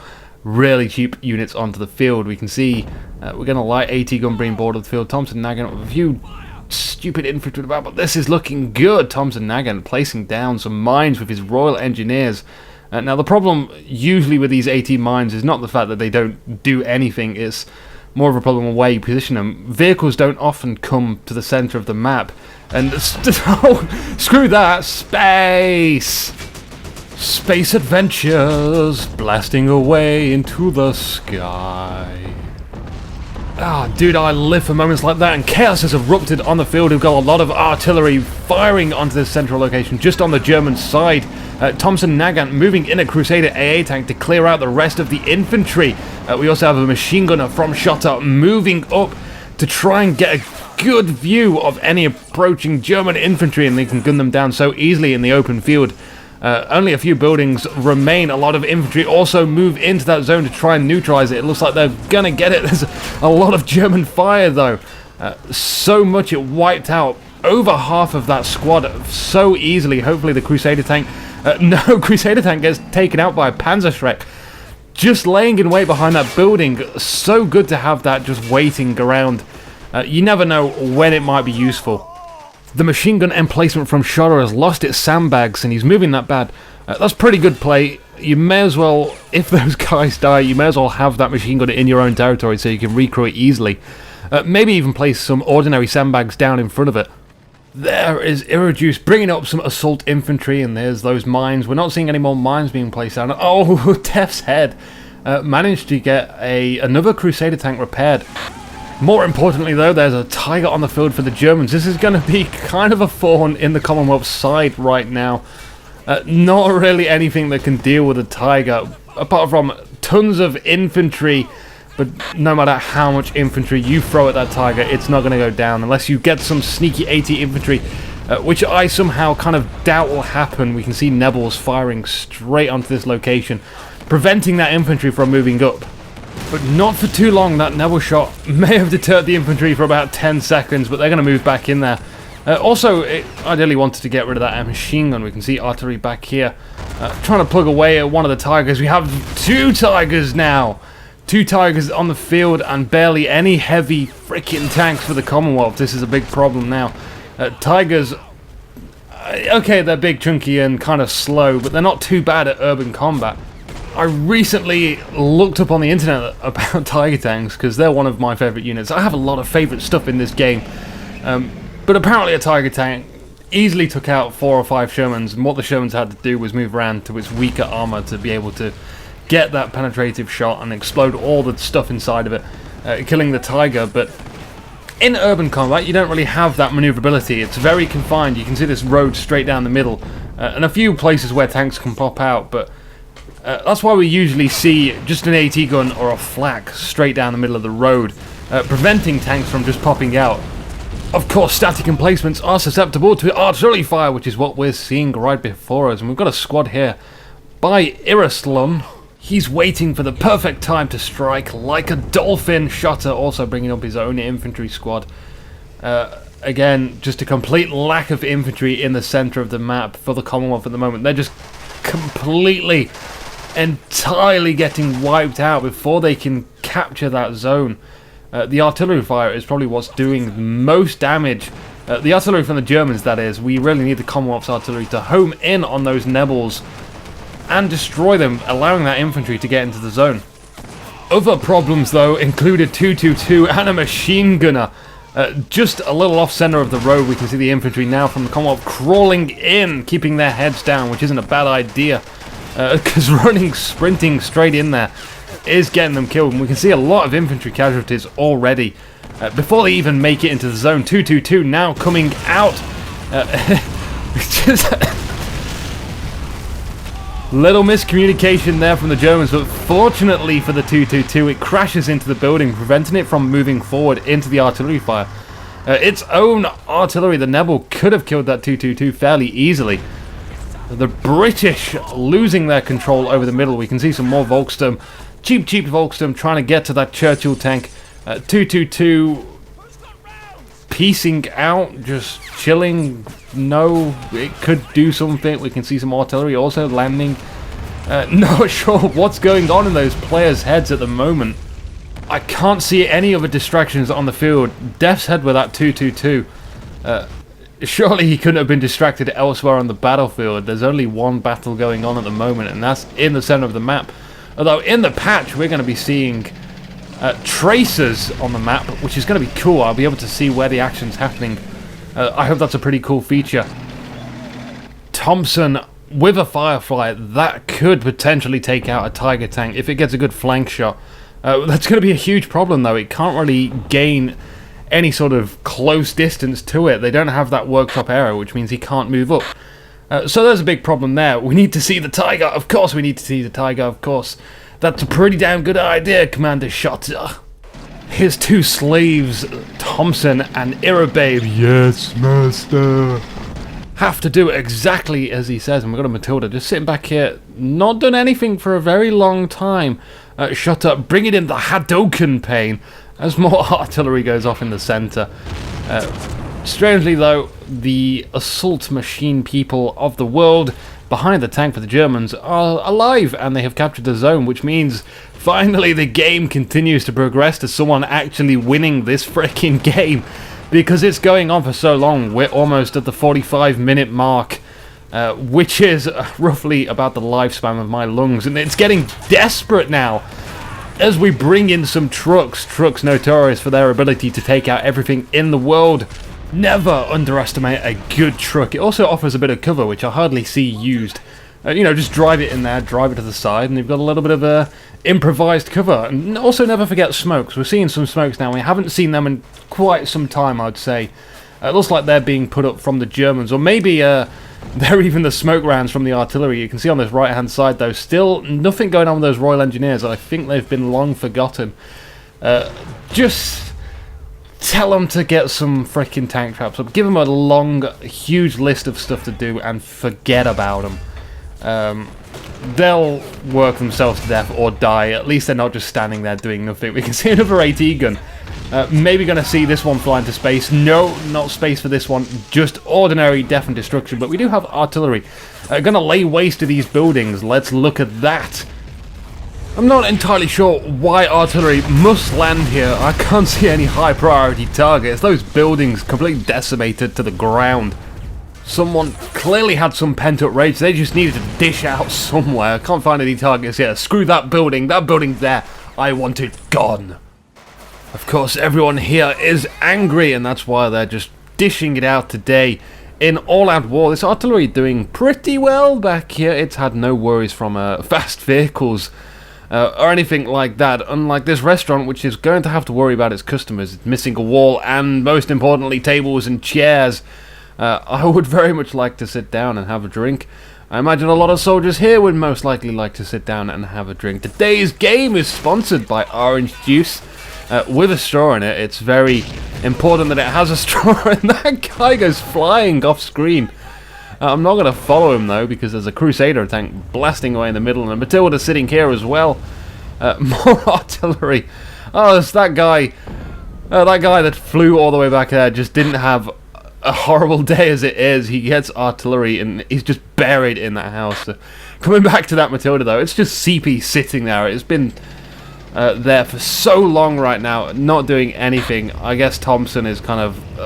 really cheap units onto the field. We can see we're going to light AT gun bring board of the field. Thompson Nagant with a few stupid infantry about, but this is looking good. Thompson Nagant placing down some mines with his Royal Engineers. Now the problem usually with these AT mines is not the fact that they don't do anything, it's more of a problem of where you position them. Vehicles don't often come to the centre of the map, and oh, screw that, Space adventures, blasting away into the sky. Ah, dude, I live for moments like that, and chaos has erupted on the field. We've got a lot of artillery firing onto this central location, just on the German side. Thompson Nagant moving in a Crusader AA tank to clear out the rest of the infantry. We also have a machine gunner from Schotter moving up to try and get a good view of any approaching German infantry, and they can gun them down so easily in the open field. Only a few buildings remain. A lot of infantry also move into that zone to try and neutralize it. It looks like they're gonna get it. There's a lot of German fire though. So much it wiped out over half of that squad so easily. Hopefully the Crusader tank... no, Crusader tank gets taken out by a Panzerschreck. Just laying in wait behind that building. So good to have that just waiting around. You never know when it might be useful. The machine gun emplacement from Schotter has lost its sandbags and he's moving that bad. That's pretty good play. You may as well, if those guys die, you may as well have that machine gun in your own territory so you can recrew it easily. Maybe even place some ordinary sandbags down in front of it. There is Irreduce bringing up some assault infantry, and there's those mines. We're not seeing any more mines being placed down. Oh, Deathshead managed to get another Crusader tank repaired. More importantly though, there's a tiger on the field for the Germans. This is going to be kind of a thorn in the Commonwealth side right now. Not really anything that can deal with a tiger, apart from tons of infantry, but no matter how much infantry you throw at that tiger, it's not going to go down unless you get some sneaky AT infantry, which I somehow kind of doubt will happen. We can see Nebels firing straight onto this location, preventing that infantry from moving up. But not for too long. That Nebel shot may have deterred the infantry for about 10 seconds, but they're going to move back in there. Also, it ideally wanted to get rid of that machine gun. We can see artillery back here, trying to plug away at one of the tigers. We have 2 tigers now! 2 tigers on the field and barely any heavy freaking tanks for the Commonwealth. This is a big problem now. Tigers, okay, they're big, chunky and kind of slow, but they're not too bad at urban combat. I recently looked up on the internet about tiger tanks because they're one of my favourite units. I have a lot of favourite stuff in this game. But apparently a tiger tank easily took out 4 or 5 Shermans, and what the Shermans had to do was move around to its weaker armour to be able to get that penetrative shot and explode all the stuff inside of it, killing the tiger. But in urban combat, you don't really have that manoeuvrability. It's very confined. You can see this road straight down the middle, and a few places where tanks can pop out, but that's why we usually see just an AT gun or a flak straight down the middle of the road, preventing tanks from just popping out. Of course, static emplacements are susceptible to artillery fire, which is what we're seeing right before us. And we've got a squad here by Iraslon. He's waiting for the perfect time to strike like a dolphin. Shutter also bringing up his own infantry squad. Again, just a complete lack of infantry in the center of the map for the Commonwealth at the moment. They're just completely, entirely getting wiped out before they can capture that zone. The artillery fire is probably what's doing most damage. The artillery from the Germans, that is. We really need the Commonwealth's artillery to home in on those Nebels and destroy them, allowing that infantry to get into the zone. Other problems, though, included 222 and a machine gunner. Just a little off-center of the road, we can see the infantry now from the Commonwealth crawling in, keeping their heads down, which isn't a bad idea, because sprinting straight in there is getting them killed. And we can see a lot of infantry casualties already before they even make it into the zone. 222 now coming out. Just little miscommunication there from the Germans, but fortunately for the 222, it crashes into the building, preventing it from moving forward into the artillery fire. Its own artillery, the Nebel, could have killed that 222 fairly easily. The British losing their control over the middle. We can see some more Volksturm. Cheap Volksturm trying to get to that Churchill tank. 222 piecing out, just chilling. No, it could do something. We can see some artillery also landing. Not sure what's going on in those players' heads at the moment. I can't see any other distractions on the field. Deathshead with that 222. Surely he couldn't have been distracted elsewhere on the battlefield. There's only one battle going on at the moment, and that's in the center of the map. Although in the patch we're going to be seeing tracers on the map, which is going to be cool. I'll be able to see where the action's happening. I hope that's a pretty cool feature. Thompson with a Firefly, that could potentially take out a Tiger tank if it gets a good flank shot. That's going to be a huge problem though. It can't really gain any sort of close distance to it. They don't have that workshop arrow, which means he can't move up. So there's a big problem there. We need to see the Tiger. Of course we need to see the Tiger, of course. That's a pretty damn good idea, Commander Shutter. His 2 slaves, Thompson and Irababe, yes, master, have to do exactly as he says. And we've got a Matilda just sitting back here, not done anything for a very long time. Shutter bringing in the Hadoken pain as more artillery goes off in the center. Strangely though, the assault machine people of the world behind the tank for the Germans are alive and they have captured the zone, which means finally the game continues to progress to someone actually winning this freaking game, because it's going on for so long. We're almost at the 45-minute mark, which is roughly about the lifespan of my lungs, and it's getting desperate now as we bring in some trucks. Trucks notorious for their ability to take out everything in the world. Never underestimate a good truck. It also offers a bit of cover, which I hardly see used. You know, just drive it in there, drive it to the side, and you've got a little bit of improvised cover. And also never forget smokes. We're seeing some smokes now. We haven't seen them in quite some time, I'd say. It looks like they're being put up from the Germans, or maybe they're even the smoke rounds from the artillery. You can see on this right-hand side, though, still nothing going on with those Royal Engineers. I think they've been long forgotten. Just tell them to get some freaking tank traps up. Give them a long, huge list of stuff to do and forget about them. They'll work themselves to death or die. At least they're not just standing there doing nothing. We can see another AT gun. Maybe going to see this one fly into space. No, not space for this one. Just ordinary death and destruction. But we do have artillery. Going to lay waste to these buildings. Let's look at that. I'm not entirely sure why artillery must land here. I can't see any high priority targets. Those buildings completely decimated to the ground. Someone clearly had some pent-up rage. They just needed to dish out somewhere. I can't find any targets here. Screw that building. That building's there. I want it gone. Of course, everyone here is angry, and that's why they're just dishing it out today in all-out war. This artillery doing pretty well back here. It's had no worries from fast vehicles or anything like that, unlike this restaurant, which is going to have to worry about its customers. It's missing a wall and, most importantly, tables and chairs. I would very much like to sit down and have a drink. I imagine a lot of soldiers here would most likely like to sit down and have a drink. Today's game is sponsored by Orange Juice with a straw in it. It's very important that it has a straw, and that guy goes flying off screen. I'm not going to follow him though, because there's a Crusader tank blasting away in the middle, and Matilda's sitting here as well. More artillery. Oh, it's that guy. That guy that flew all the way back there just didn't have a horrible day as it is. He gets artillery and he's just buried in that house. Coming back to that Matilda though, it's just CP sitting there. It's been there for so long right now, not doing anything. I guess Thompson is kind of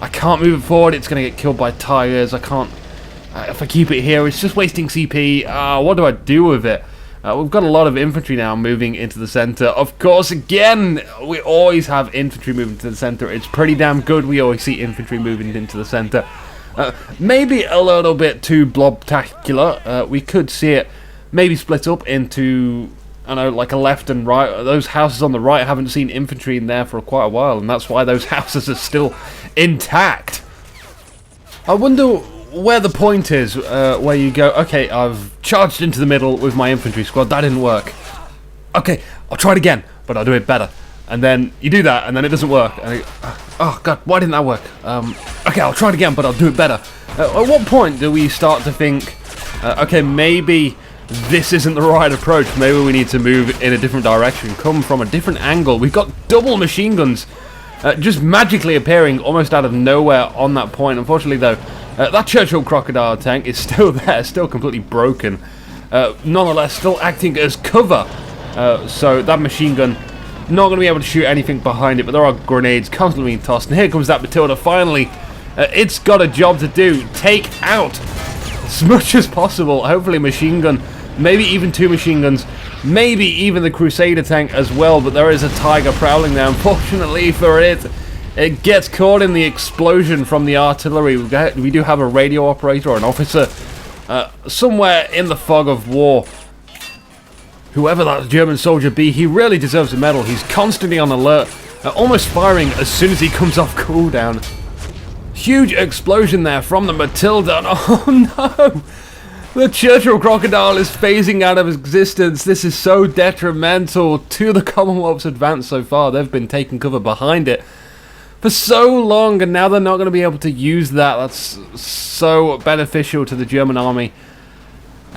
I can't move it forward. It's going to get killed by tigers. I can't if I keep it here, it's just wasting CP. What do I do with it? We've got a lot of infantry now moving into the centre. Of course, again, we always have infantry moving to the centre. It's pretty damn good. We always see infantry moving into the centre. Maybe a little bit too blobtacular. We could see it maybe split up into, I don't know, like a left and right. Those houses on the right haven't seen infantry in there for quite a while, and that's why those houses are still intact. I wonder where the point is, where you go, okay, I've charged into the middle with my infantry squad, that didn't work. Okay, I'll try it again, but I'll do it better. And then you do that, and then it doesn't work. And oh god, why didn't that work? Okay, I'll try it again, but I'll do it better. At what point do we start to think, okay, maybe this isn't the right approach, maybe we need to move in a different direction, come from a different angle. We've got double machine guns just magically appearing almost out of nowhere on that point. Unfortunately though, that Churchill Crocodile tank is still there, still completely broken. Nonetheless, still acting as cover. So that machine gun, not going to be able to shoot anything behind it, but there are grenades constantly being tossed. And here comes that Matilda finally. It's got a job to do. Take out as much as possible. Hopefully machine gun, maybe even two machine guns, maybe even the Crusader tank as well. But there is a Tiger prowling there, unfortunately for it. It gets caught in the explosion from the artillery. We do have a radio operator or an officer somewhere in the fog of war. Whoever that German soldier be, he really deserves a medal. He's constantly on alert, almost firing as soon as he comes off cooldown. Huge explosion there from the Matilda. And oh no! The Churchill Crocodile is phasing out of existence. This is so detrimental to the Commonwealth's advance so far. They've been taking cover behind it for so long, and now they're not going to be able to use that. That's so beneficial to the German army.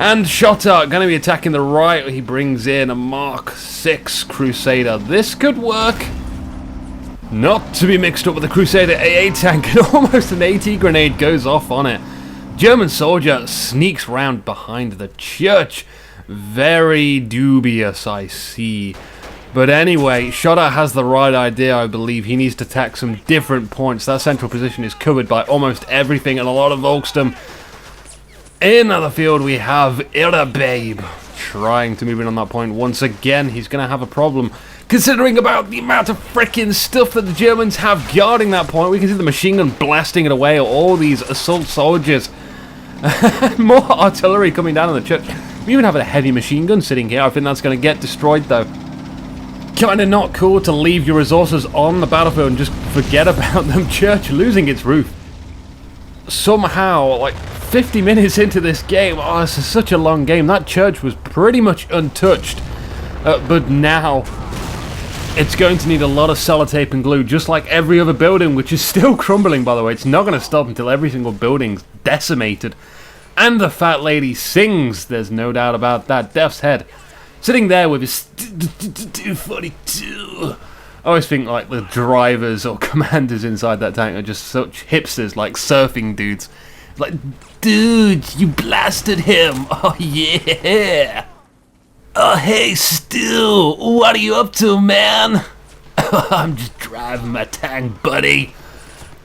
And Schotter going to be attacking the right. He brings in a Mark 6 Crusader. This could work. Not to be mixed up with the Crusader AA tank, and almost an AT grenade goes off on it. German soldier sneaks round behind the church. Very dubious, I see. But anyway, Schotter has the right idea, I believe. He needs to attack some different points. That central position is covered by almost everything and a lot of Volkstum. In the field we have Irrebabe trying to move in on that point. Once again, he's going to have a problem, considering about the amount of freaking stuff that the Germans have guarding that point. We can see the machine gun blasting it away, all these assault soldiers. More artillery coming down on the church. We even have a heavy machine gun sitting here. I think that's going to get destroyed, though. Kind of not cool to leave your resources on the battlefield and just forget about them. Church losing its roof. Somehow, like 50 minutes into this game, oh, this is such a long game. That church was pretty much untouched. But now, it's going to need a lot of sellotape and glue, just like every other building, which is still crumbling, by the way. It's not going to stop until every single building's decimated. And the fat lady sings, there's no doubt about that. Deathshead, sitting there with his 242. I always think like the drivers or commanders inside that tank are just such hipsters, like surfing dudes. Like, dude, you blasted him. Oh, yeah. Oh, hey, Stu, what are you up to, man? I'm just driving my tank, buddy.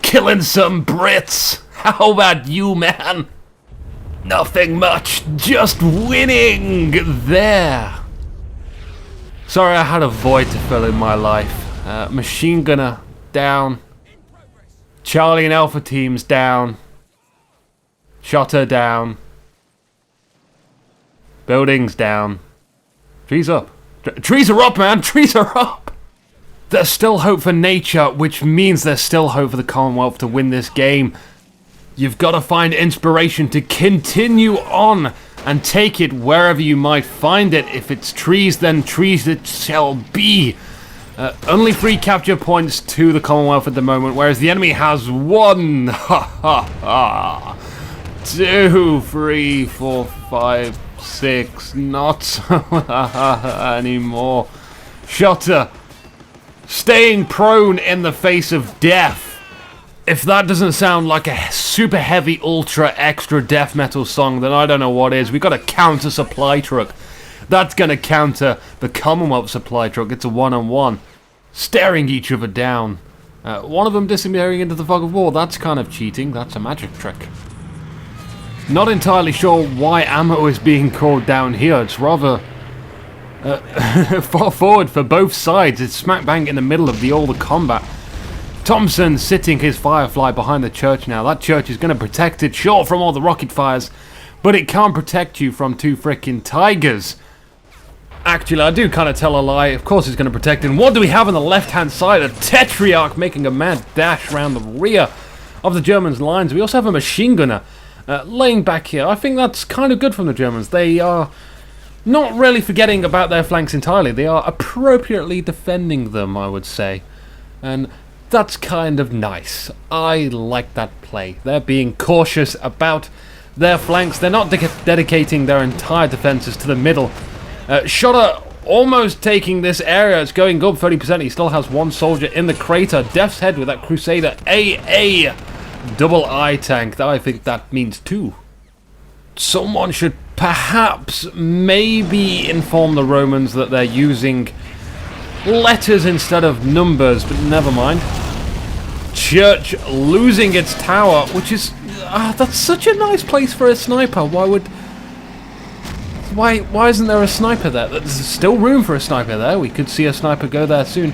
Killing some Brits. How about you, man? Nothing much, just winning there. Sorry, I had a void to fill in my life. Machine gunner down. Charlie and Alpha teams down. Shotter down. Buildings down. Trees up. Trees are up, man! Trees are up! There's still hope for nature, which means there's still hope for the Commonwealth to win this game. You've got to find inspiration to continue on and take it wherever you might find it. If it's trees, then trees it shall be. Only 3 capture points to the Commonwealth at the moment, whereas the enemy has 1. Ha ha ha. 2, 3, 4, 5, 6. Not so anymore. Shotter, staying prone in the face of death. If that doesn't sound like a super heavy, ultra, extra death metal song, then I don't know what is. We've got a counter supply truck. That's going to counter the Commonwealth supply truck. It's a one-on-one. Staring each other down. One of them disappearing into the fog of war. That's kind of cheating. That's a magic trick. Not entirely sure why ammo is being called down here. It's rather far forward for both sides. It's smack bang in the middle of all the combat. Thompson sitting his Firefly behind the church now. That church is going to protect it, sure, from all the rocket fires, but it can't protect you from 2 frickin' tigers. Actually, I do kind of tell a lie. Of course it's going to protect it. And what do we have on the left-hand side? A Tetrarch making a mad dash around the rear of the Germans' lines. We also have a machine gunner laying back here. I think that's kind of good from the Germans. They are not really forgetting about their flanks entirely. They are appropriately defending them, I would say. And that's kind of nice. I like that play. They're being cautious about their flanks. They're not dedicating their entire defenses to the middle. Shotter almost taking this area. It's going up 30%. He still has 1 soldier in the crater. Deathshead with that Crusader AA double I tank. I think that means 2. Someone should perhaps maybe inform the Romans that they're using letters instead of numbers, but never mind. Church losing its tower, which is that's such a nice place for a sniper. Why isn't there a sniper there? There's still room for a sniper there. We could see a sniper go there soon.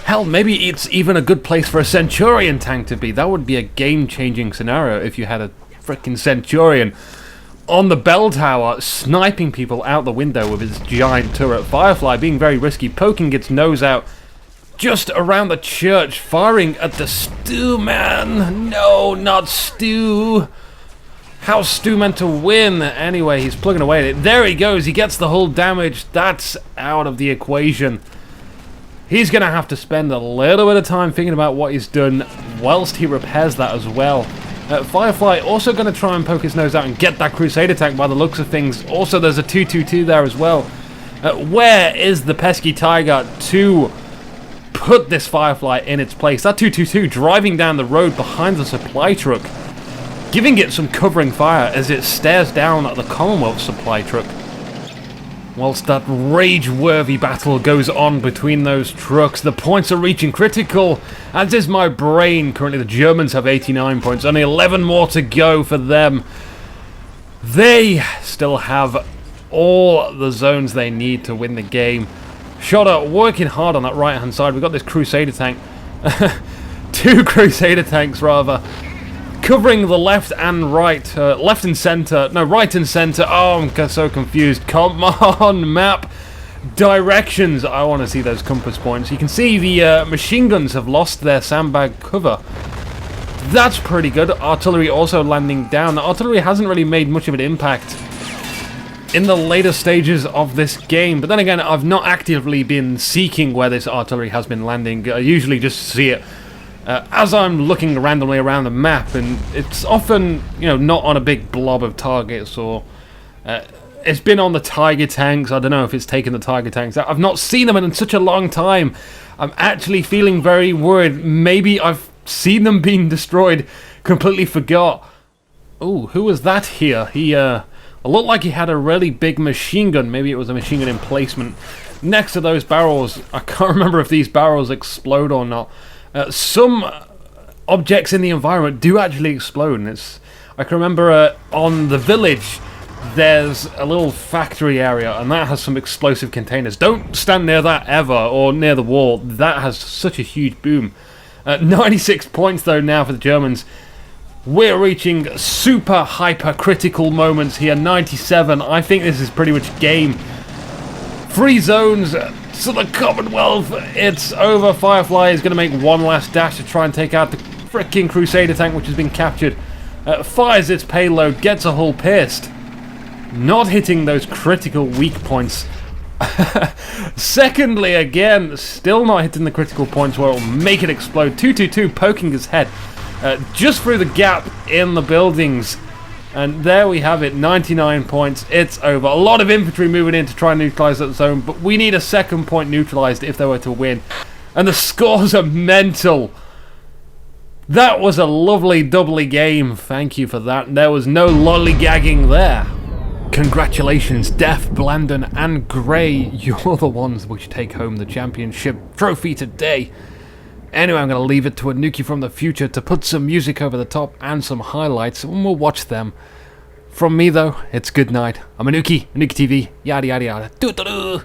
Hell, maybe it's even a good place for a Centurion tank to be. That would be a game-changing scenario if you had a frickin' Centurion on the bell tower, sniping people out the window with his giant turret. Firefly being very risky, poking its nose out just around the church, firing at the Stu man. No, not Stu. How's Stu meant to win? Anyway, he's plugging away at it. There he goes. He gets the hull damage. That's out of the equation. He's going to have to spend a little bit of time thinking about what he's done whilst he repairs that as well. Firefly also going to try and poke his nose out and get that Crusader tank by the looks of things. Also, there's a 222 there as well. Where is the pesky Tiger to put this Firefly in its place? That 222 driving down the road behind the supply truck, giving it some covering fire as it stares down at the Commonwealth supply truck. Whilst that rage-worthy battle goes on between those trucks, the points are reaching critical, as is my brain. Currently the Germans have 89 points, only 11 more to go for them. They still have all the zones they need to win the game. Shotter working hard on that right-hand side. We've got this Crusader tank. 2 Crusader tanks, rather. covering the left and right, left and center, no, right and center. Oh, I'm so confused. Come on, map. Directions. I want to see those compass points. You can see the machine guns have lost their sandbag cover. That's pretty good. Artillery also landing down. The artillery hasn't really made much of an impact in the later stages of this game, but then again, I've not actively been seeking where this artillery has been landing. I usually just see it as I'm looking randomly around the map, and it's often, you know, not on a big blob of targets, or it's been on the Tiger tanks. I don't know if it's taken the Tiger tanks out. I've not seen them in such a long time. I'm actually feeling very worried. Maybe I've seen them being destroyed, completely forgot. Oh, who was that here? He looked like he had a really big machine gun. Maybe it was a machine gun emplacement next to those barrels. I can't remember if these barrels explode or not. Some objects in the environment do actually explode. And I can remember on the village, there's a little factory area, and that has some explosive containers. Don't stand near that ever, or near the wall. That has such a huge boom. 96 points though now for the Germans. We're reaching super hyper critical moments here. 97. I think this is pretty much game. 3 zones to the Commonwealth. It's over. Firefly is going to make one last dash to try and take out the freaking Crusader tank, which has been captured. Fires its payload, gets a hull pierced. Not hitting those critical weak points. Secondly, again, still not hitting the critical points where it will make it explode. 222 poking his head just through the gap in the buildings. And there we have it, 99 points. It's over. A lot of infantry moving in to try and neutralize that zone, but we need a second point neutralized if they were to win. And the scores are mental. That was a lovely doubly game. Thank you for that. There was no lollygagging there. Congratulations, Death, Blandon, and Grey. You're the ones which take home the championship trophy today. Anyway, I'm going to leave it to Anuki from the future to put some music over the top and some highlights, and we'll watch them. From me, though, it's good night. I'm Anuki, Anuki TV, yada yada yada. Doo-doo-doo.